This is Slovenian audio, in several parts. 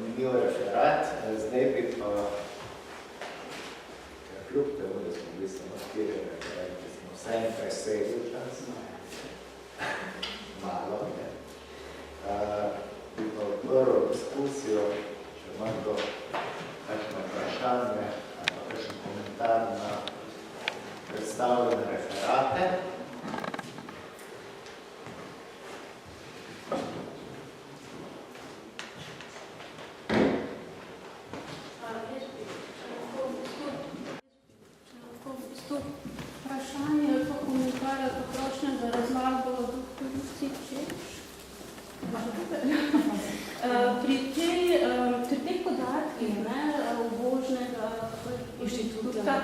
zanimiv referat. Zdaj bi pa, kljub temu, da smo bili samo 4 referenti, smo vsaj nekaj segli čas. Malo, ne. Bi pa prvo diskusijo, če ima kdo kakšno vprašanje ali kakšen komentar na predstavljene referate. Vprašanje ali pa komentarja potrošnega razlago doktorici Češ. Pri teh podatkih uvožnega inštituta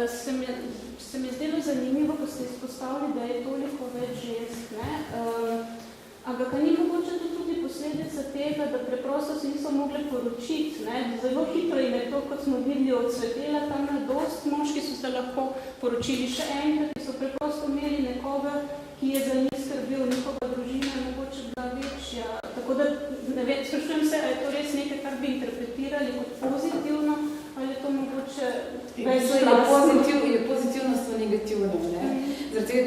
se mi zdelo zanimivo, ko ste izpostavili, da je toliko več žensk. Ampak ni mogoče tudi posledica tega, da preprosto se niso mogli poročiti. Zelo hitro jim je to, kot smo videli, odsvetela tam dost. Moški so se lahko poročili še enkrat, ki so preprosto imeli nekoga, ki je za njih skrbel, njihova družina je mogoče bila večja. Tako da, ne vem, sprašujem se, ali je to res nekaj, kar bi interpretirali kot pozitivno, ali je to mogoče več je pozitivnost v negativno. Zaradi tega,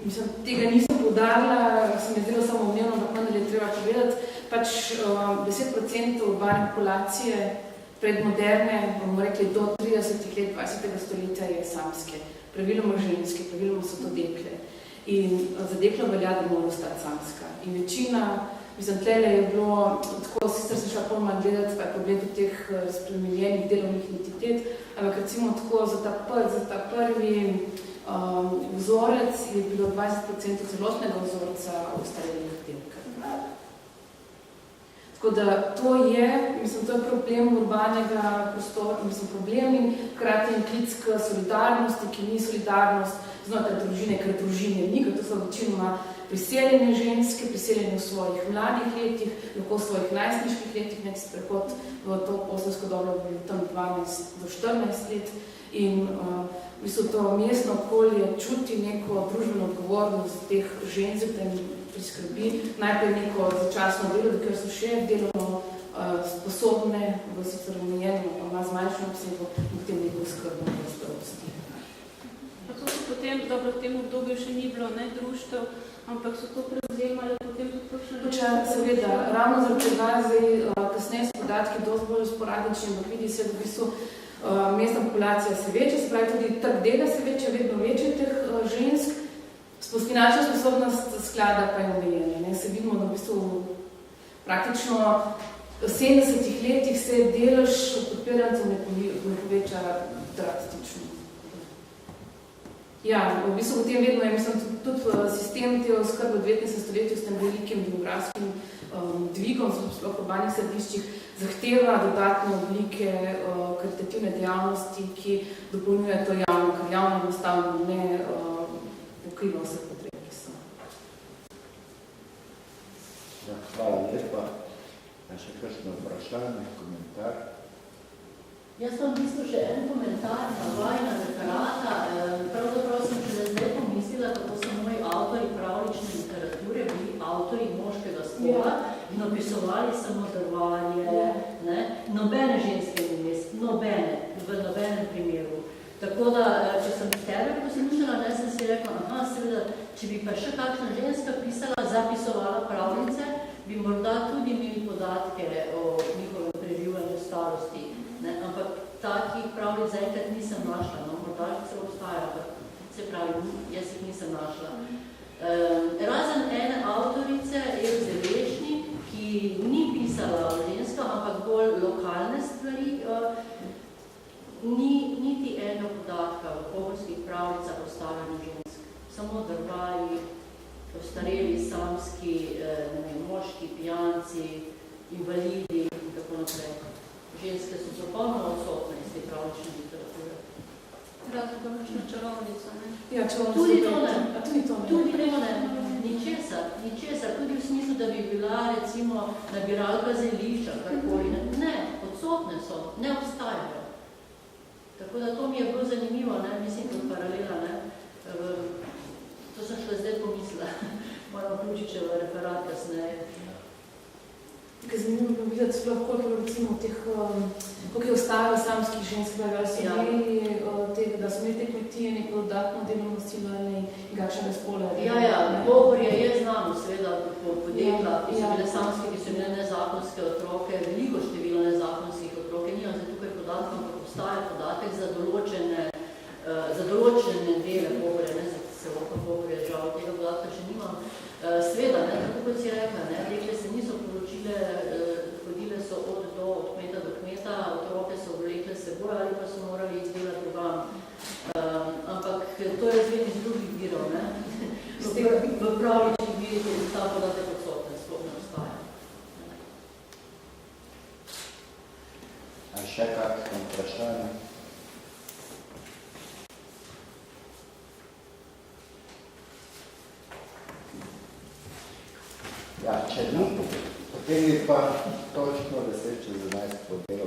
ker tega nisem poudarila, se mi zdelo samoumevno, ampak vendar je treba povedati, 10% urbane populacije predmoderne, bomo rekli do 30 let 20. stoletja je samske. Praviloma ženske, praviloma so to dekle. In za deklo velja, da mora ostati samska. In večina, tlele je bilo, tako sicer se šla polno gledati, pa je pogled v teh spremenjenih delovnih identitet, ampak recimo tako za ta prvi vzorec je bilo 20% celostnega vzorca ostarelih delka. Tako da to je problem urbanega prostora, problem in hkrati in klic k solidarnosti, ki ni solidarnost znotraj družine, ker družine ni, ker to so večinoma priseljene ženske, priseljene v svojih mladih letih, lahko v svojih najstniških letih, nek sprehod v to poslovsko dobo bil tam 12 do 14 let in to mestno okolje čuti neko družbeno odgovornost teh žensk, da jim priskrbi najprej neko začasno delo, ker so še delovno sposobne v sicer omejenem, pa ima zmanjšeno obsegu in potem neko skrbno v starosti. Pa to so potem, dobro, v tem obdobju še ni bilo društev, ampak so to prevzemali potem tudi kakšne... Seveda, ravno zaradi tega zdaj kasneje so podatki dosti bolj sporadični, ampak vidi se, da v bistvu mestna populacija se večja, se pravi tudi trg dela se večja, vedno večje teh žensk, finančna sposobnost sklada pa je omejena. Se vidimo, da v bistvu praktično v 70 letih se delež podpirancev ne poveča drastično. Ja, v bistvu potem vedno je, tudi sistem te oskrbe v 19. stoletju s tem velikim demografskim dvigom, sploh v urbanih središčih, zahteva dodatne oblike karitativne dejavnosti, ki dopolnjuje to javno, ker javno enostavno ne pokriva vseh potreb, ki so. Hvala lepa. Še kakšno vprašanje, komentar? Jaz vam v bistvu še en komentar na vajna referata. Pravzaprav sem še zdaj pomislila, kako so moji avtori pravlične literature bili avtori moškega spola in opisovali samo drvarje, nobene ženske vmes, nobene, v nobenem primeru. Tako da, če sem tebe poslušala, sem si rekla, seveda, če bi pa še kakšna ženska pisala, zapisovala pravljice, bi morda tudi imeli podatke o njihovem preživljanju starosti. Ampak takih pravljic zaenkrat nisem našla, morda se obstaja, ampak se pravi, jaz jih nisem našla. Razen ene avtorice, Elze Lešnik, ki ni pisala o ženskah, ampak bolj lokalne stvari, ni niti enega podatka v pohorskih pravljicah o stavljanju žensk. Samo drvaji, ostareli, samski, moški, pijanci, invalidi in tako naprej. Ženske so popolnoma odsotne iz te pravlične literature. Razen to kakšna čarovnica, ne? Ja, tudi to ne. Tudi to ne. Ničesar. Tudi v smislu, da bi bila recimo nabiralka zelišča, karkoli. Ne, odsotne so, ne obstajajo. Tako da to mi je bilo zanimivo, mislim, kot paralela. To sem šla zdaj pomislila. Moram vključiti v referat kasneje. Kaj zanimivo bi videti recimo teh, koliko je ostalo samskih žensk, da so imeli tega, da so imeli te kmetije neko dodatno delovno silo ali nekakšnega spola. Pohorje je znano, seveda, podjetla, ki so bile samske, ki so imeli nezakonske otroke, veliko število nezakonskih otrok, nimam zdaj tukaj podatkov, ampak obstaja podatek za določene dele Pohorja, ne za celotno Pohorje, žal tega podatka še nimam. Sveda, tako kot si rekla, dekle se niso poročile, hodile so od kmeta do kmeta, otroke so vlekle seboj ali pa so morali izdelati drugam. Ampak to je zvedno iz drugih virov, ne? V pravličnih virih je ta podatek odsoten, sploh ne ostaja. A še kakšno vprašanje? Ja, če ni, potem je pa točno 10 čez 11 po delo